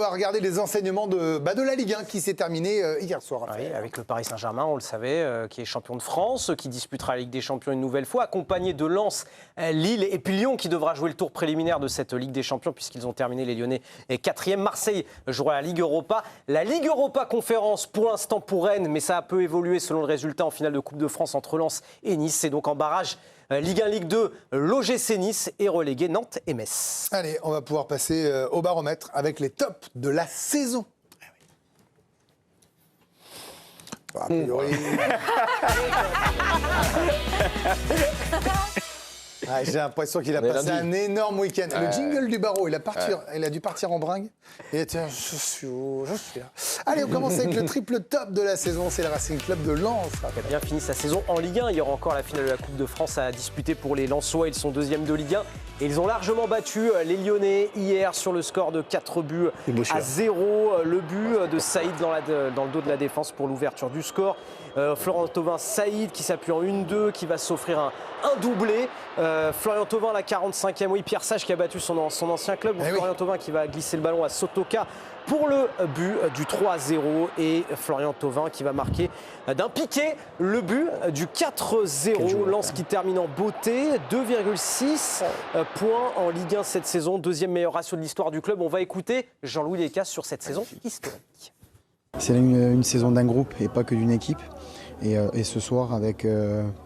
va regarder les enseignements de la Ligue 1 qui s'est terminée hier soir. Oui, avec le Paris Saint-Germain, on le savait, qui est champion de France, qui disputera la Ligue des Champions une nouvelle fois, accompagné de Lens, Lille et puis Lyon qui devra jouer le tour préliminaire de cette Ligue des Champions puisqu'ils ont terminé les Lyonnais 4e. Marseille jouera la Ligue Europa. La Ligue Europa Conférence pour l'instant pour Rennes, mais ça a peu évolué selon le résultat en finale de Coupe de France entre Lens et Nice. C'est donc en barrage Ligue 1, Ligue 2, l'OGC Nice est relégué Nantes et Metz. Allez, on va pouvoir passer au baromètre avec les tops de la saison. A priori... j'ai l'impression qu'il a passé un énorme week-end. Le jingle du barreau, il a dû partir en bringue. Et tiens, je suis là. Allez, on commence avec le triple top de la saison. C'est le Racing Club de Lens. Il a bien fini sa saison en Ligue 1. Il y aura encore la finale de la Coupe de France à disputer pour les Lensois. Ils sont deuxième de Ligue 1. Et ils ont largement battu les Lyonnais hier sur le score de 4 buts à 0. Le but de Saïd dans le dos de la défense pour l'ouverture du score. Florian Thauvin, Saïd qui s'appuie en 1-2, qui va s'offrir un doublé. Florian Thauvin, la 45e, oui, Pierre Sage qui a battu son ancien club. Florian Thauvin qui va glisser le ballon à Sotoka pour le but du 3-0. Et Florian Thauvin qui va marquer d'un piqué le but du 4-0. Lens qui termine en beauté, 2,6 points en Ligue 1 cette saison. Deuxième meilleur ratio de l'histoire du club. On va écouter Jean-Louis Descastes sur cette saison historique. C'est une saison d'un groupe et pas que d'une équipe. Et ce soir, avec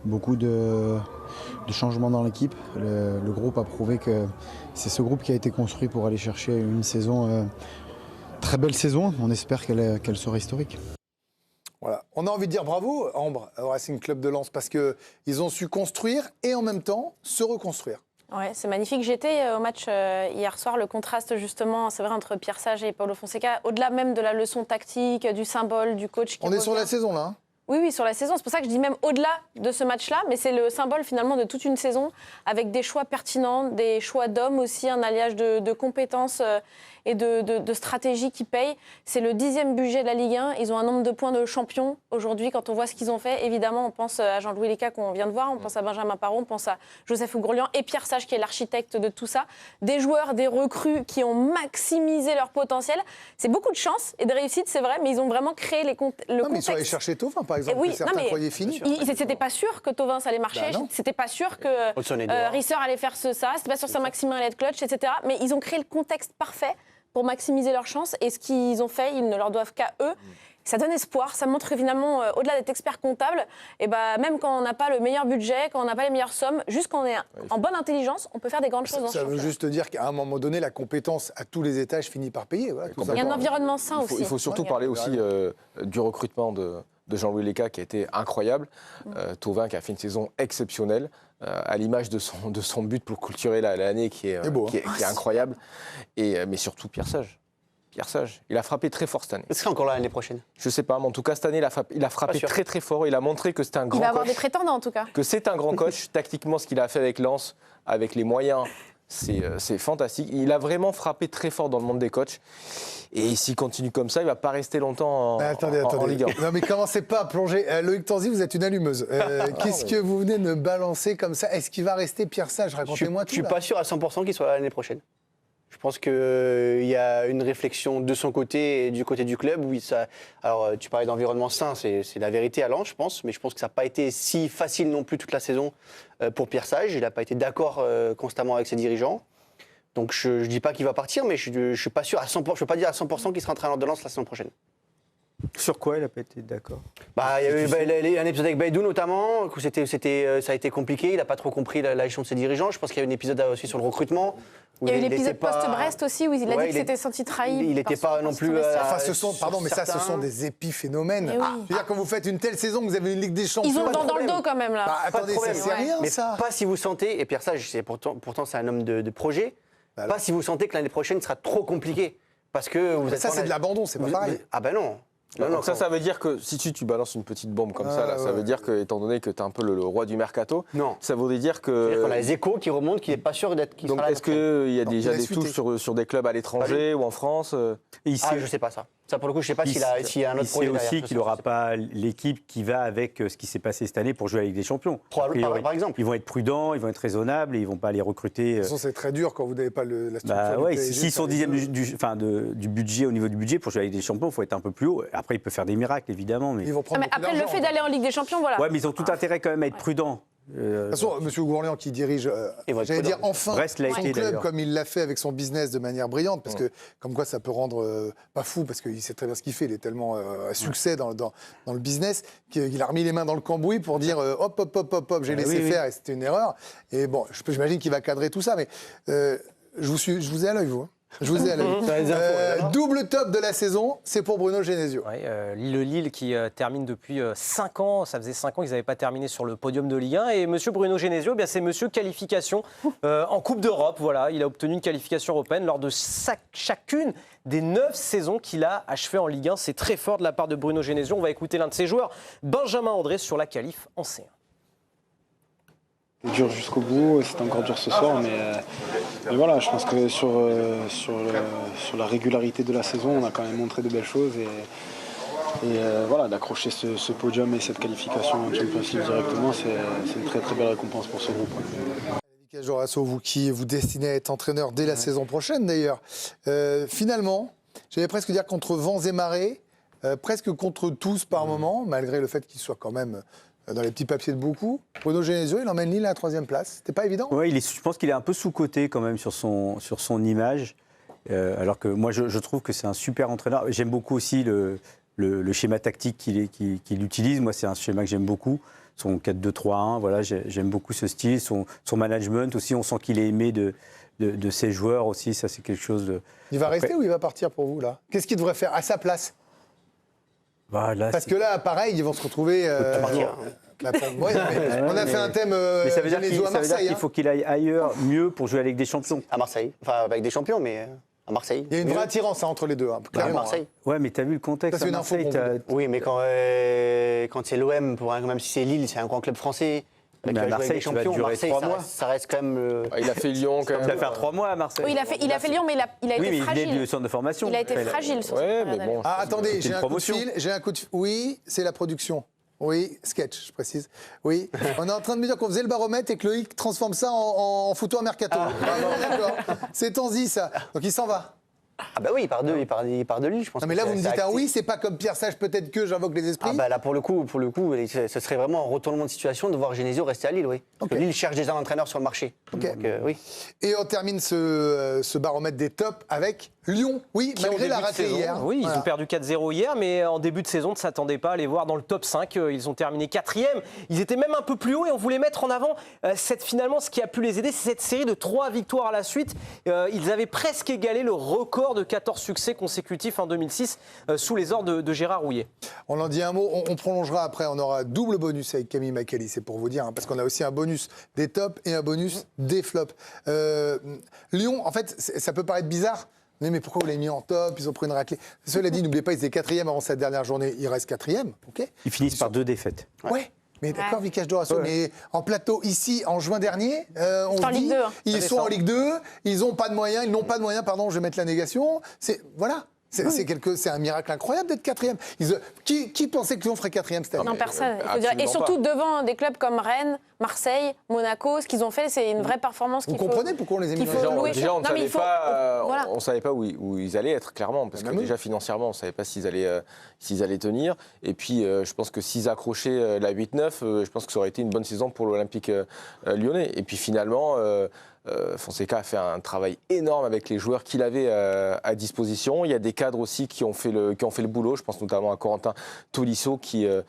beaucoup de changements dans l'équipe, le groupe a prouvé que c'est ce groupe qui a été construit pour aller chercher une saison, très belle saison. On espère qu'elle sera historique. Voilà. On a envie de dire bravo, Ambre, au Racing Club de Lens, parce qu'ils ont su construire et en même temps se reconstruire. Ouais, c'est magnifique. J'étais au match hier soir, le contraste justement, c'est vrai, entre Pierre Sage et Paulo Fonseca, au-delà même de la leçon tactique, du symbole, du coach. On est sur la saison là, hein. Oui, sur la saison. C'est pour ça que je dis même au-delà de ce match-là, mais c'est le symbole finalement de toute une saison, avec des choix pertinents, des choix d'hommes aussi, un alliage de compétences et de stratégie qui paye. C'est le 10e budget de la Ligue 1. Ils ont un nombre de points de champion aujourd'hui. Quand on voit ce qu'ils ont fait, évidemment, on pense à Jean-Louis Léca qu'on vient de voir, on pense à Benjamin Parot, on pense à Joseph Ougrourian et Pierre Sage qui est l'architecte de tout ça. Des joueurs, des recrues qui ont maximisé leur potentiel. C'est beaucoup de chance et de réussite, c'est vrai, mais ils ont vraiment créé le contexte. Mais ils sont allés chercher Thauvin, par exemple, que certains croyaient fini. C'était pas sûr que Thauvin ça allait marcher, c'était pas sûr que Risser allait faire ça, c'était pas sûr que Saint-Maximin allait être clutch, etc. Mais ils ont créé le contexte parfait pour maximiser leurs chances et ce qu'ils ont fait, ils ne leur doivent qu'à eux. Ça donne espoir, ça montre que finalement, au-delà d'être expert comptable, et même quand on n'a pas le meilleur budget, quand on n'a pas les meilleures sommes, juste quand on est en bonne intelligence, on peut faire des grandes choses. Ça veut juste dire qu'à un moment donné, la compétence à tous les étages finit par payer. Voilà, il y a un environnement sain aussi. Il faut surtout parler aussi du recrutement de Jean-Louis Léca qui a été incroyable. Thauvin qui a fait une saison exceptionnelle, à l'image de son but pour clôturer l'année qui est incroyable. Mais surtout Pierre Sage. Il a frappé très fort cette année. Est-ce qu'il sera encore là l'année prochaine? Je ne sais pas, mais en tout cas, cette année, il a frappé très très fort. Il a montré que c'était un grand coach. Il va avoir des prétendants en tout cas. Que c'est un grand coach. Tactiquement, ce qu'il a fait avec Lens, avec les moyens, c'est fantastique. Il a vraiment frappé très fort dans le monde des coachs. Et s'il continue comme ça, il ne va pas rester longtemps en Ligue 1. Non mais commencez pas à plonger. Loïc Tanzi, vous êtes une allumeuse. Qu'est-ce que vous venez de balancer comme ça? Est-ce qu'il va rester Pierre Sage? Racontez-moi tout. Je ne suis pas sûr à 100% qu'il soit là l'année prochaine. Je pense qu'il y a une réflexion de son côté et du côté du club. Oui, alors, tu parlais d'environnement sain, c'est la vérité à Lens, je pense. Mais je pense que ça n'a pas été si facile non plus toute la saison pour Pierre Sage. Il n'a pas été d'accord constamment avec ses dirigeants. Donc je ne dis pas qu'il va partir, mais je ne suis pas sûr à 100%. Je ne peux pas dire à 100% qu'il sera entraîneur de Lens la saison prochaine. Sur quoi il n'a pas été d'accord? Il y a eu un épisode avec Baïdou notamment, où ça a été compliqué, il n'a pas trop compris la gestion de ses dirigeants. Je pense qu'il y a eu un épisode aussi sur le recrutement. Il y a eu l'épisode post-Brest aussi où il a dit qu'il s'était senti trahi. Il n'était pas non plus... ce sont des épiphénomènes. C'est-à-dire quand vous faites une telle saison, vous avez une Ligue des Champions... Ils ont le temps dans le dos quand même là. Attendez, c'est rien mais ça. Pas si vous sentez, et Pierre Sage, pourtant c'est un homme de projet, pas si vous sentez que l'année prochaine sera trop compliquée. Parce que vous êtes... Ça c'est de l'abandon, c'est pas pareil. Ah ben non. Donc ça veut dire que si tu balances une petite bombe comme ça veut dire que, étant donné que tu es un peu le roi du mercato, ça voudrait dire que... C'est-à-dire qu'on a les échos qui remontent qu'il n'est pas sûr d'être... Donc est-ce qu'il y a déjà des touches sur des clubs à l'étranger ou en France je ne sais pas ça. Ça, pour le coup, je ne sais pas s'il y a un autre projet Il sait derrière. aussi qu'il n'aura pas l'équipe qui va avec ce qui s'est passé cette année pour jouer avec des champions. Par exemple. Ils vont être prudents, ils vont être raisonnables et ils ne vont pas les recruter. De toute façon, c'est très dur quand vous n'avez pas la structure du PSG. S'ils sont dixièmes du budget, au niveau du budget, pour jouer avec des champions, il faut être un peu plus haut. Après, il peut faire des miracles, évidemment. Mais, après, le fait d'aller en Ligue des Champions, voilà. Ouais, mais ils ont tout intérêt quand même à être prudents. De toute façon, M. Gourlian qui dirige, j'allais dire enfin, son club comme il l'a fait avec son business de manière brillante, parce que comme quoi ça peut rendre pas fou, parce qu'il sait très bien ce qu'il fait, il est tellement à succès dans le business qu'il a remis les mains dans le cambouis pour dire hop, j'ai laissé faire et c'était une erreur. Et bon, j'imagine qu'il va cadrer tout ça, mais je vous ai à l'œil, vous. Hein. Je vous ai à l'œil. Double top de la saison, c'est pour Bruno Genesio. Ouais, le Lille qui termine depuis 5 ans. Ça faisait 5 ans qu'ils n'avaient pas terminé sur le podium de Ligue 1. Et monsieur Bruno Genesio, eh bien, c'est monsieur qualification en Coupe d'Europe. Voilà, il a obtenu une qualification européenne lors de chacune des 9 saisons qu'il a achevées en Ligue 1. C'est très fort de la part de Bruno Genesio. On va écouter l'un de ses joueurs, Benjamin André, sur la qualif en C1. C'est dur jusqu'au bout, c'était encore dur ce soir, mais voilà, je pense que sur la régularité de la saison, on a quand même montré de belles choses et voilà, d'accrocher ce podium et cette qualification en Champions League directement, c'est une très très belle récompense pour ce groupe. Lucas Jorasso, vous qui vous destinez à être entraîneur dès la saison prochaine d'ailleurs, finalement, j'allais presque dire contre vents et marées, presque contre tous par moment, malgré le fait qu'il soit quand même dans les petits papiers de beaucoup. Bruno Genesio, il emmène Lille à la 3e place. C'était pas évident. Oui, je pense qu'il est un peu sous-coté quand même sur son image. Alors que moi, je trouve que c'est un super entraîneur. J'aime beaucoup aussi le schéma tactique qu'il utilise. Moi, c'est un schéma que j'aime beaucoup. Son 4-2-3-1, voilà, j'aime beaucoup ce style. Son management aussi, on sent qu'il est aimé de ses joueurs aussi. Ça, c'est quelque chose de... Il va rester ou il va partir pour vous, là ? Qu'est-ce qu'il devrait faire à sa place ? Parce que là, pareil, ils vont se retrouver. On a fait un thème. Mais ça veut dire Marseille, qu'il faut qu'il aille ailleurs, mieux pour jouer avec des champions. À Marseille, enfin avec des champions, mais à Marseille. Il y a une vraie attirance entre les deux, clairement. Marseille. Ouais, mais t'as vu le contexte à Marseille. Oui, mais quand c'est l'OM, même si c'est Lille, c'est un grand club français. Mais à Marseille, tu vas durer Marseille, 3 mois. Ça reste quand même. Il a fait Lyon quand même. Il va faire 3 mois à Marseille. Oui, il a fait Lyon, mais il a été fragile. Il est du centre de formation. Il a été fragile sur cette période. Bon, attendez, j'ai un coup de fil. Oui, c'est la production. Oui, sketch, je précise. Oui, on est en train de me dire qu'on faisait le baromètre et que Loïc transforme ça en photo à mercato. D'accord, c'est Tanzi ça. Donc il s'en va. Ah bah oui, il part de Lille, je pense. Non mais là vous me dites un oui, c'est pas comme Pierre Sage peut-être que j'invoque les esprits. Ah bah là pour le coup, ce serait vraiment un retournement de situation de voir Genesio rester à Lille, oui. Parce que Lille cherche déjà un entraîneur sur le marché. Donc, oui. Et on termine ce baromètre des tops avec Lyon, oui, malgré la ratée hier. Oui, ils ont perdu 4-0 hier, mais en début de saison, on ne s'attendait pas à les voir dans le top 5. Ils ont terminé 4e. Ils étaient même un peu plus haut et on voulait mettre en avant finalement ce qui a pu les aider, c'est cette série de 3 victoires à la suite. Ils avaient presque égalé le record de 14 succès consécutifs en 2006 sous les ordres de Gérard Rouillet. On en dit un mot, on prolongera après, on aura double bonus avec Camille Macali, c'est pour vous dire, parce qu'on a aussi un bonus des tops et un bonus des flops. Lyon, en fait, ça peut paraître bizarre. Mais pourquoi vous l'avez mis en top? Ils ont pris une raclée. Cela dit, n'oubliez pas, ils étaient 4e avant cette dernière journée. Ils restent 4e. Okay, ils finissent par 2 défaites. Ouais. Mais d'accord, Vicage Dorasso, mais en plateau ici, en juin dernier, on se dit, ils sont en Ligue 2, ils n'ont pas de moyens, pardon, je vais mettre la négation. Voilà. C'est un miracle incroyable d'être 4e. Qui pensait que Lyon ferait 4e cette année? Non, personne. Et surtout devant des clubs comme Rennes, Marseille, Monaco, ce qu'ils ont fait, c'est une vraie performance. Vous comprenez pourquoi on les a mis déjà, on ne savait pas où ils allaient être, clairement. Parce que déjà, financièrement, on ne savait pas s'ils allaient tenir. Et puis, je pense que s'ils accrochaient la 8-9, je pense que ça aurait été une bonne saison pour l'Olympique lyonnais. Et puis finalement... Fonseca a fait un travail énorme avec les joueurs qu'il avait à disposition. Il y a des cadres aussi qui ont fait le boulot. Je pense notamment à Corentin Tolisso qui a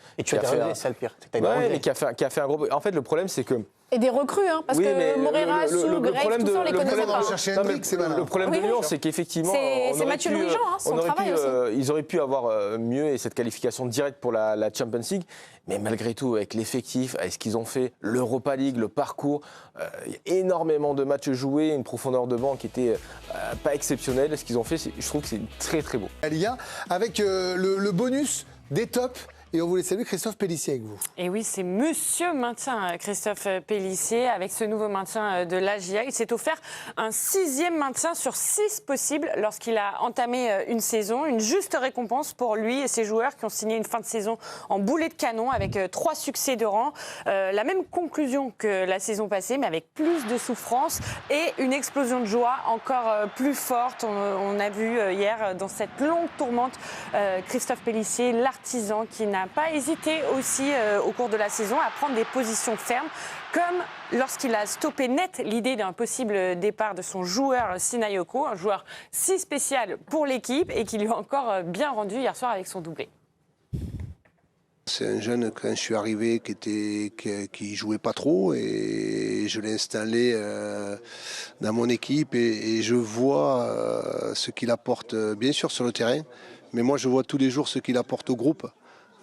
fait un gros... En fait, le problème, c'est que... Et des recrues, parce que Moreira, Soul, Greg, tout ça, on les connaissait pas. Le problème de Lyon, c'est qu'effectivement... C'est Mathieu Louis-Jean, son travail aussi. Ils auraient pu avoir mieux et cette qualification directe pour la Champions League. Mais malgré tout, avec l'effectif, avec ce qu'ils ont fait, l'Europa League, le parcours, il y a énormément de matchs joués, une profondeur de banc qui était pas exceptionnelle. Ce qu'ils ont fait, je trouve que c'est très très beau. La Ligue 1, avec le bonus des tops Et on voulait saluer Christophe Pélissier avec vous. Et oui, c'est Monsieur Maintien, Christophe Pélissier. Avec ce nouveau maintien de l'AGA, il s'est offert un 6e maintien sur 6 possibles lorsqu'il a entamé une saison. Une juste récompense pour lui et ses joueurs qui ont signé une fin de saison en boulet de canon avec 3 succès de rang. La même conclusion que la saison passée, mais avec plus de souffrance et une explosion de joie encore plus forte. On a vu hier dans cette longue tourmente Christophe Pélissier, l'artisan, qui n'a pas hésité aussi au cours de la saison à prendre des positions fermes, comme lorsqu'il a stoppé net l'idée d'un possible départ de son joueur Sinayoko, un joueur si spécial pour l'équipe et qui lui a encore bien rendu hier soir avec son doublé. C'est un jeune, quand je suis arrivé, qui jouait pas trop, et je l'ai installé dans mon équipe, et je vois ce qu'il apporte, bien sûr sur le terrain, mais moi je vois tous les jours ce qu'il apporte au groupe.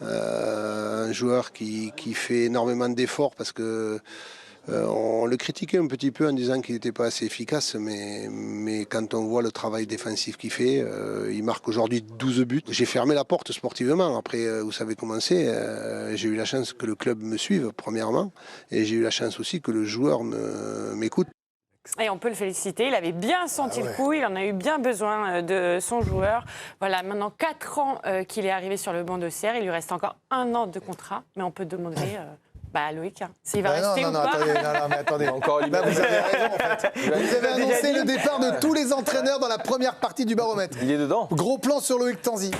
Un joueur qui fait énormément d'efforts, parce que on le critiquait un petit peu en disant qu'il n'était pas assez efficace, mais quand on voit le travail défensif qu'il fait, il marque aujourd'hui 12 buts. J'ai fermé la porte sportivement. Après, vous savez comment c'est. J'ai eu la chance que le club me suive, premièrement, et j'ai eu la chance aussi que le joueur m'écoute. Et on peut le féliciter, il avait bien senti le coup, il en a eu bien besoin de son joueur. Voilà, maintenant 4 ans qu'il est arrivé sur le banc d'Auxerre, il lui reste encore 1 an de contrat, mais on peut demander à Loïc s'il va rester ou pas. Mais attendez, encore vous avez raison en fait. Vous avez annoncé le départ de tous les entraîneurs dans la première partie du baromètre. Il est dedans. Gros plan sur Loïc Tanzi.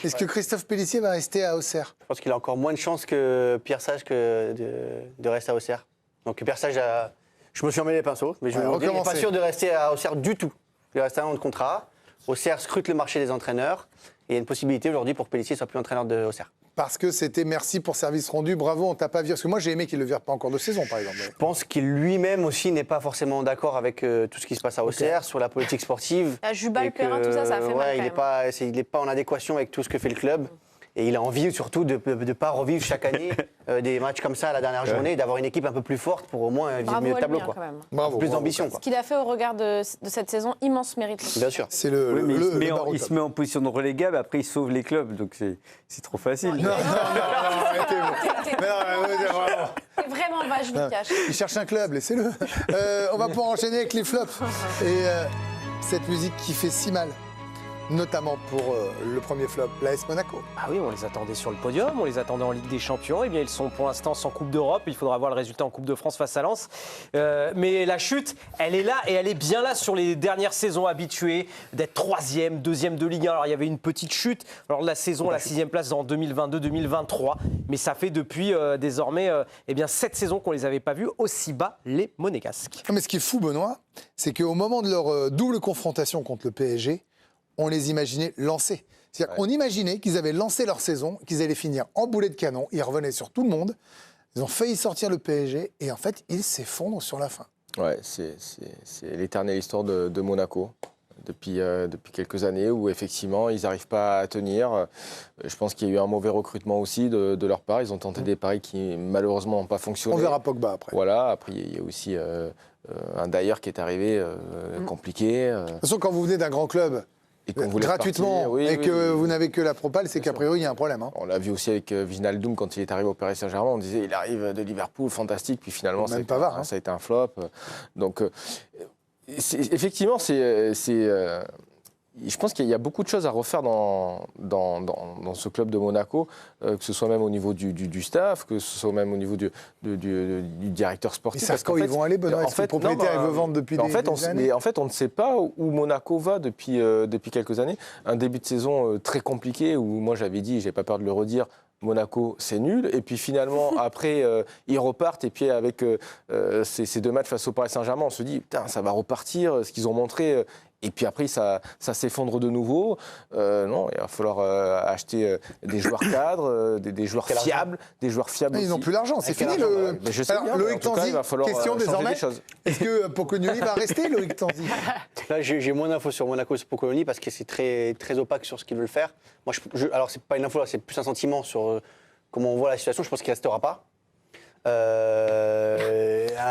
Est-ce que Christophe Pélissier va rester à Auxerre? Je pense qu'il a encore moins de chances que Pierre Sage de rester à Auxerre. Donc Pierre Sage a... Je me suis emmêlé les pinceaux, mais je ne suis pas sûr de rester à Auxerre du tout. Il reste 1 an de contrat. Auxerre scrute le marché des entraîneurs. Et il y a une possibilité aujourd'hui pour que Pélissier soit plus entraîneur de Auxerre. Parce que c'était merci pour service rendu, bravo, on t'a pas viré. Parce que moi j'ai aimé qu'il ne le vire pas encore de saison, par exemple. Je pense qu'il lui-même aussi n'est pas forcément d'accord avec tout ce qui se passe à Auxerre, sur la politique sportive. La Juba, le Perrin, tout ça a fait mal. Il n'est pas en adéquation avec tout ce que fait le club. Et il a envie surtout de ne pas revivre chaque année des matchs comme ça à la dernière journée, et d'avoir une équipe un peu plus forte pour au moins vivre mieux le tableau. Bravo, plus d'ambition. Ce qu'il a fait au regard de cette saison, immense mérite. Bien sûr. C'est il se met en position de relégable, après il sauve les clubs, donc c'est trop facile. Non, arrêtez-vous. C'est vraiment vache du cash. Il cherche un club, laissez-le. On va pouvoir enchaîner avec les flops. Et cette musique qui fait si mal. Notamment pour le premier flop, l'AS Monaco. Ah oui, on les attendait sur le podium, on les attendait en Ligue des Champions. Eh bien, ils sont pour l'instant sans Coupe d'Europe. Il faudra voir le résultat en Coupe de France face à Lens. Mais la chute, elle est là et elle est bien là sur les dernières saisons habituées d'être 3e, 2e de Ligue 1. Alors, il y avait une petite chute lors de la saison, la 6e place en 2022-2023. Mais ça fait depuis désormais 7 saisons qu'on ne les avait pas vus aussi bas, les Monégasques. Mais ce qui est fou, Benoît, c'est qu'au moment de leur double confrontation contre le PSG, on les imaginait lancés. C'est-à-dire qu'on imaginait qu'ils avaient lancé leur saison, qu'ils allaient finir en boulet de canon, ils revenaient sur tout le monde, ils ont failli sortir le PSG, et en fait, ils s'effondrent sur la fin. Ouais, c'est l'éternelle histoire de Monaco, depuis quelques années, où effectivement, ils n'arrivent pas à tenir. Je pense qu'il y a eu un mauvais recrutement aussi de leur part. Ils ont tenté des paris qui, malheureusement, n'ont pas fonctionné. On verra Pogba après. Voilà, après, il y a aussi un Dyer qui est arrivé compliqué. De toute façon, quand vous venez d'un grand club, gratuitement, et que vous n'avez que la propale, c'est qu'a priori il y a un problème. Hein. On l'a vu aussi avec Wijnaldum quand il est arrivé au Paris Saint-Germain, on disait il arrive de Liverpool, fantastique, puis finalement ça a été un flop. Donc effectivement, je pense qu'il y a beaucoup de choses à refaire dans ce club de Monaco, que ce soit même au niveau du staff, que ce soit même au niveau du directeur sportif. Ils savent quand ils vont aller, Benoît. Est-ce que le propriétaire veut vendre depuis des années ? En fait, on ne sait pas où Monaco va depuis quelques années. Un début de saison très compliqué, où moi j'avais dit, j'ai pas peur de le redire, Monaco, c'est nul. Et puis finalement, après, ils repartent. Et puis avec ces 2 matchs face au Paris Saint-Germain, on se dit, putain, ça va repartir, ce qu'ils ont montré. Et puis après, ça s'effondre de nouveau. Non, il va falloir acheter des joueurs cadres, des joueurs fiables. Des joueurs fiables. Ils n'ont plus l'argent, c'est fini. Je sais bien, Loïc Tanzi, question désormais. Est-ce que Pocognoni va rester, Loïc Tanzi ? Là, j'ai moins d'infos sur Monaco et sur Pocognoni parce que c'est très, très opaque sur ce qu'ils veulent faire. Moi, alors, c'est pas une info, c'est plus un sentiment sur comment on voit la situation. Je pense qu'il ne restera pas.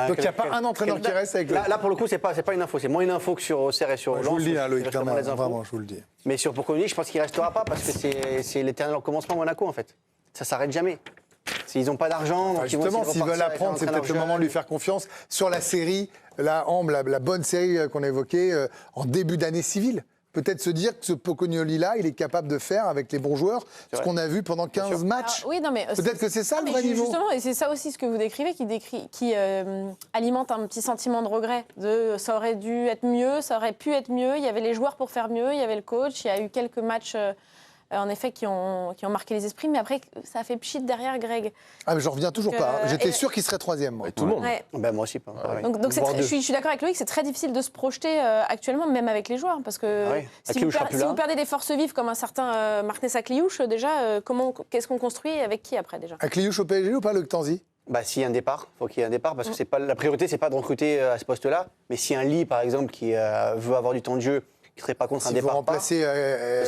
Donc il n'y a pas un entraîneur qui reste avec là, pour le coup, c'est pas une info. C'est moins une info que sur Auxerre et sur Je vous le dis, Loïc, vraiment les infos. vraiment, je vous le dis. Mais sur Pocconi, je pense qu'il ne restera pas parce que c'est l'éternel commencement à Monaco, en fait. Ça ne s'arrête jamais. S'ils n'ont pas d'argent, donc ils vont justement, essayer de s'ils veulent repartir avec apprendre, un c'est peut-être le entraîneur moment de lui jeune. faire confiance sur la série, la bonne série qu'on a évoquée en début d'année civile. Peut-être se dire que ce Pocognoli-là, il est capable de faire avec les bons joueurs ce qu'on a vu pendant 15 matchs. Alors, oui, non, mais Peut-être que c'est ça le vrai niveau. Justement, et c'est ça aussi ce que vous décrivez, qui alimente un petit sentiment de regret. Ça aurait dû être mieux, ça aurait pu être mieux. Il y avait les joueurs pour faire mieux, il y avait le coach. Il y a eu quelques matchs, en effet, qui ont marqué les esprits. Mais après, ça a fait pchit derrière Greg. Ah, mais j'en reviens toujours pas. J'étais sûr qu'il serait troisième, moi. Tout le monde. Ouais. Ben, moi aussi. Pareil. Donc je suis d'accord avec Loïc, c'est très difficile de se projeter actuellement, même avec les joueurs. Parce que ouais. si vous perdez des forces vives comme un certain Martinez Akliouche, déjà, qu'est-ce qu'on construit et avec qui après déjà Akliouche au PSG ou pas, Loïc Tanzi? Bah, s'il y a un départ, il faut qu'il y ait un départ parce que c'est pas, la priorité, c'est pas de recruter à ce poste-là. Mais si un Lee, par exemple, qui veut avoir du temps de jeu, qui ne serait pas contre un Si vous départ, remplacez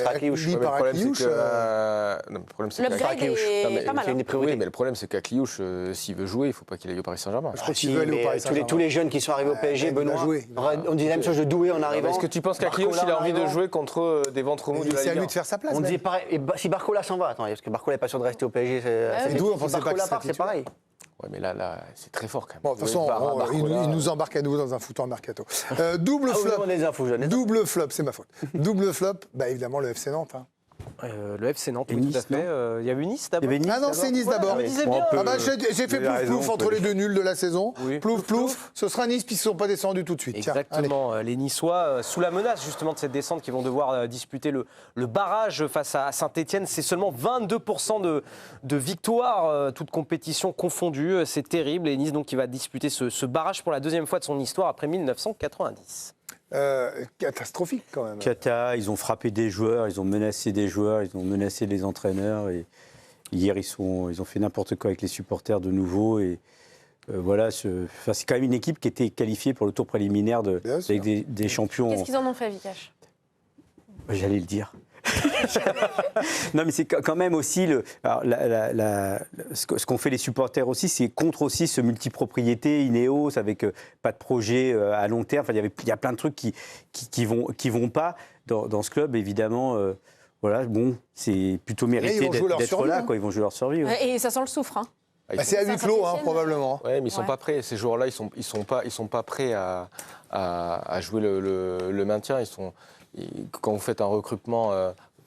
Akliouche. Lee par Akliouche, Le problème, c'est L'upgrade est pas mal. C'est une des priorités. Oui, mais le problème, c'est qu'Akliouche, s'il veut jouer, il ne faut pas qu'il aille au Paris Saint-Germain. je crois qu'il Si, veut aller au mais Paris Saint-Germain. tous les jeunes qui sont arrivés au PSG, il va Benoît, jouer. on dit la même chose de Doué en arrivant. Est-ce que tu penses qu'Akliouche, il a envie de jouer contre des ventres mous de la C'est à Ligue lui 1? de faire sa place. On même. disait pareil. Et si Barcola s'en va, attends, parce que Barcola n'est pas sûr de rester au PSG. Et d'où on si pensait pas Barcola qu'il part, serait c'est pareil. Ouais, mais là, c'est très fort quand même. Bon, de toute façon, il nous embarque à nouveau dans un foutoir mercato. Double Ah, vous flop. demandez des infos, Jeanne. Double flop, c'est ma faute. Double flop, bah évidemment le FC Nantes. Hein. Le FC Nantes, Et oui, tout Nice, à fait. Il y avait Nice d'abord. Il y avait Nice Ah non, c'est Nice d'abord. Voilà, je me disais bien. Ah bah j'ai fait Vous avez plouf-plouf raison, entre les deux nuls de la saison. Oui. Plouf-plouf, ce sera Nice puisqu'ils ne sont pas descendus tout de suite. Tiens, allez. Exactement. Les Niçois, sous la menace justement de cette descente, qui vont devoir disputer le barrage face à Saint-Etienne. C'est seulement 22% de victoire, toute compétition confondue. C'est terrible. Et Nice, donc, qui va disputer ce barrage pour la deuxième fois de son histoire après 1990. Catastrophique quand même. Kata, ils ont frappé des joueurs, ils ont menacé des joueurs, ils ont menacé les entraîneurs. Et hier, ils ont fait n'importe quoi avec les supporters de nouveau. Et voilà, c'est quand même une équipe qui était qualifiée pour le tour préliminaire avec des champions. Qu'est-ce qu'ils en ont fait, Vikash? J'allais le dire. Non, mais c'est quand même aussi ce qu'ont fait les supporters aussi, c'est contre aussi ce multipropriété Ineos avec pas de projet à long terme. Enfin, il y a plein de trucs qui vont pas dans ce club, évidemment. Voilà, bon, c'est plutôt mérité d'être là, quoi. Ils vont jouer leur survie. Ouais. Et ça sent le soufre. Hein. Bah, c'est à huis clos, probablement. Ouais, mais ils sont pas prêts. Ces joueurs-là, ils sont pas prêts à jouer le maintien. Quand vous faites un recrutement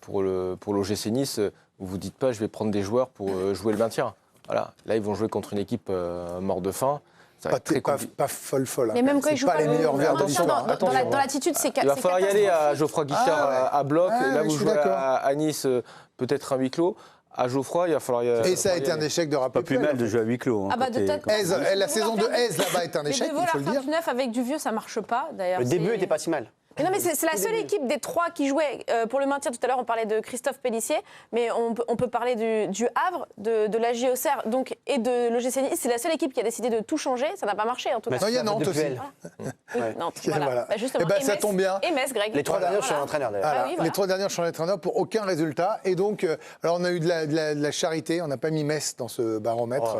pour l'OGC Nice, vous vous dites pas je vais prendre des joueurs pour jouer le maintien. Voilà. Là, ils vont jouer contre une équipe morte de faim. Pas folle. Hein. Mais même quand ils jouent pas les meilleurs verts de l'histoire. Dans l'attitude, c'est Il va falloir y aller à Geoffroy Guichard à bloc. Là, vous jouez à Nice, peut-être un huis clos. À Geoffroy, il va falloir y aller. Et ça a été un échec de rappeler. Pas plus mal de jouer à huis clos. Ah bah La saison de Aise là-bas est un échec, il faut le dire. Mais de faire du neuf avec du vieux, ça marche pas. D'ailleurs, Le début n'était pas si mal. Mais non, mais c'est la seule équipe des trois qui jouait pour le maintien. Tout à l'heure, on parlait de Christophe Pélissier, mais on peut parler du Havre, de la Auxerre donc, et de l'OGC Nice. C'est la seule équipe qui a décidé de tout changer. Ça n'a pas marché, en tout cas. Non, il y a Nantes aussi. Nantes, voilà. Bah, justement, ça tombe bien. Et Metz, Greg. Les trois derniers sont entraîneurs, d'ailleurs. Voilà. Ah oui, voilà. Les trois dernières changent d'entraîneur pour aucun résultat. Et donc, alors on a eu de la charité. On n'a pas mis Metz dans ce baromètre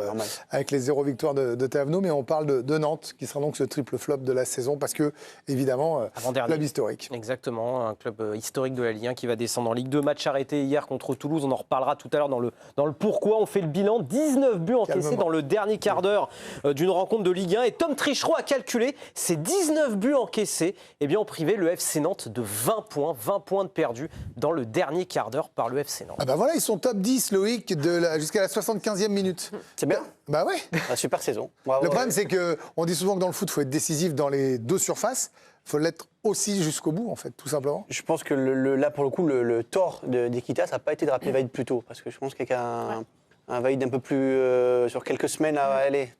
avec les 0 victoires de Tavenot, mais on parle de Nantes, qui sera donc ce triple flop de la saison, parce que, évidemment, club historique. Exactement, un club historique de la Ligue 1 qui va descendre en Ligue 2. Match arrêté hier contre Toulouse, on en reparlera tout à l'heure dans le pourquoi. On fait le bilan, 19 buts encaissés dans le dernier quart d'heure d'une rencontre de Ligue 1. Et Tom Trichereau a calculé ces 19 buts encaissés ont privé le FC Nantes de 20 points de perdus dans le dernier quart d'heure par le FC Nantes. Ah bah voilà, ils sont top 10, Loïc, jusqu'à la 75e minute. C'est bien. Bah ouais. Super saison. Bravo. Le problème, c'est qu'on dit souvent que dans le foot, il faut être décisif dans les deux surfaces. Il faut l'être aussi jusqu'au bout, en fait, tout simplement. Je pense que là, pour le coup, le tort d'Equita, ça n'a pas été de rappeler Vaïd plus tôt. Parce que je pense qu'avec un Vaïd un peu plus sur quelques semaines,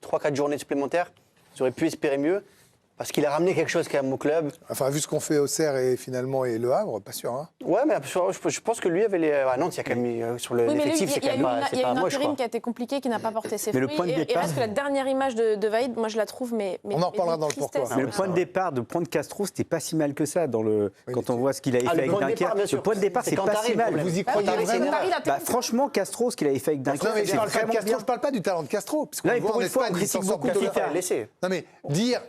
3-4 journées supplémentaires, ils auraient pu espérer mieux. Parce qu'il a ramené quelque chose quand même au club. Enfin, vu ce qu'on fait au Auxerre et finalement et Le Havre, pas sûr. Hein. Ouais, mais je pense que lui avait les. À Nantes, il y a quand même sur l'effectif, c'est quand même pas. Il y a une intérim qui a été compliquée, qui n'a pas porté ses fruits. Et reste que la dernière image de Vaïd, moi je la trouve, mais on en reparlera dans le pourquoi. Mais le point de départ de prendre Castro, c'était pas si mal que ça quand on voit ce qu'il avait fait avec Dunkerque. Le point de départ, c'est pas si mal. Vous y croyez vraiment? Franchement, Castro, ce qu'il avait fait avec Dunkerque, c'est vraiment bien. Je parle pas du talent de Castro, parce qu'on Là, voit pour en une fois, on Espagne, il s'en critique sort beaucoup bien. Kita. Non mais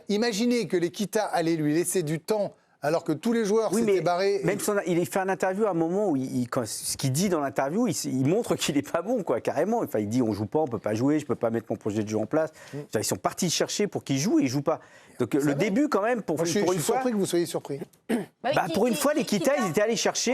imaginez que les Kita allaient lui laisser du temps alors que tous les joueurs s'étaient barrés. Même il fait une interview à un moment où ce qu'il dit dans l'interview, il montre qu'il n'est pas bon, quoi, carrément. Enfin, il dit on joue pas, on peut pas jouer, je peux pas mettre mon projet de jeu en place. Enfin, ils sont partis chercher pour qu'il joue et il joue pas. Donc le début quand même pour Moi, je suis fois. surpris que vous soyez surpris. Pour une fois, les Kita, ils étaient allés chercher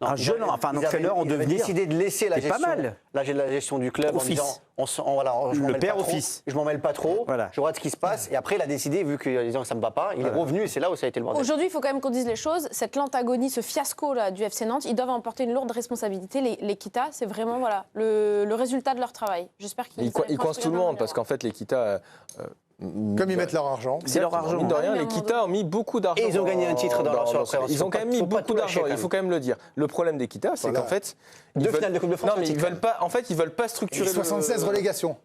un jeune, un entraîneur en devenir. Ils avaient décidé de laisser la gestion du club en disant le père au fils. Je m'en mêle pas trop, Voilà. je regarde ce qui se passe. Et après, il a décidé, vu que ça me va pas, il est revenu et c'est là où ça a été le bordel. Aujourd'hui, il faut quand même qu'on dise les choses. Cette lente agonie, ce fiasco là, du FC Nantes, ils doivent en porter une lourde responsabilité. Les Kita, c'est vraiment le résultat de leur travail. J'espère qu'ils Ils coincent tout le monde parce qu'en fait, les Kita. Comme ils mettent leur argent. C'est leur argent. Mine de rien, les Kita ont mis beaucoup d'argent. Et ils ont gagné un titre dans leur prévention. Ils ont quand même mis beaucoup d'argent, il faut quand même le dire. Le problème des Kita, c'est qu'en fait. Deux finales de Coupe de France. Non, mais ils veulent pas. En fait, ils veulent pas structurer. 76 relégations.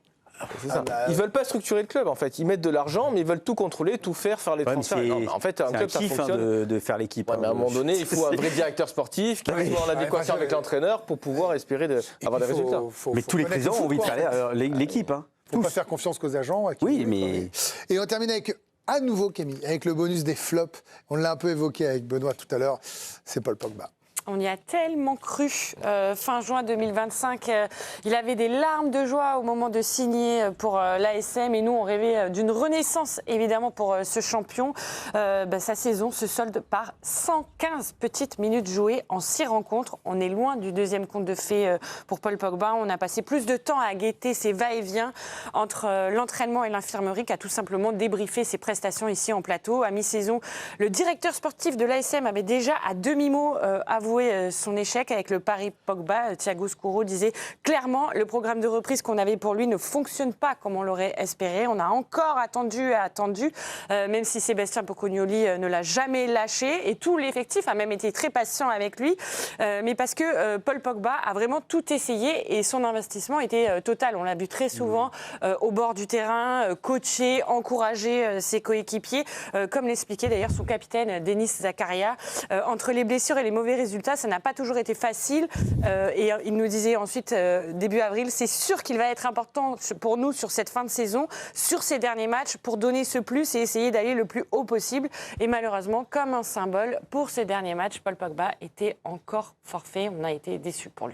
Ils veulent pas structurer le club en fait. Ils mettent de l'argent, mais ils veulent tout contrôler, tout faire les transferts. En fait, un club ça fonctionne. De faire l'équipe. Ouais, mais à un moment donné, il faut un vrai directeur sportif qui soit en adéquation avec l'entraîneur pour pouvoir espérer avoir des résultats. Mais tous les présidents ont envie de faire l'équipe. Il ne faut pas faire confiance qu'aux agents. Oui, mais. Et on termine avec, à nouveau, Camille, avec le bonus des flops. On l'a un peu évoqué avec Benoît tout à l'heure. C'est Paul Pogba. On y a tellement cru. Fin juin 2025, il avait des larmes de joie au moment de signer pour l'ASM. Et nous, on rêvait d'une renaissance, évidemment, pour ce champion. Sa saison se solde par 115 petites minutes jouées en 6 rencontres. On est loin du deuxième conte de fées pour Paul Pogba. On a passé plus de temps à guetter ses va-et-vient entre l'entraînement et l'infirmerie qu'à tout simplement débriefer ses prestations ici en plateau. À mi-saison, le directeur sportif de l'ASM avait déjà à demi-mot avoué son échec avec le pari Pogba. Thiago Scuro disait clairement le programme de reprise qu'on avait pour lui ne fonctionne pas comme on l'aurait espéré. On a encore attendu, même si Sébastien Pocognoli ne l'a jamais lâché et tout l'effectif a même été très patient avec lui, mais parce que Paul Pogba a vraiment tout essayé et son investissement était total. On l'a vu très souvent au bord du terrain, coacher, encourager ses coéquipiers, comme l'expliquait d'ailleurs son capitaine Denis Zakaria. Entre les blessures et les mauvais résultats, ça n'a pas toujours été facile. Et il nous disait ensuite, début avril, c'est sûr qu'il va être important pour nous sur cette fin de saison, sur ces derniers matchs, pour donner ce plus et essayer d'aller le plus haut possible. Et malheureusement, comme un symbole, pour ces derniers matchs, Paul Pogba était encore forfait. On a été déçus pour lui.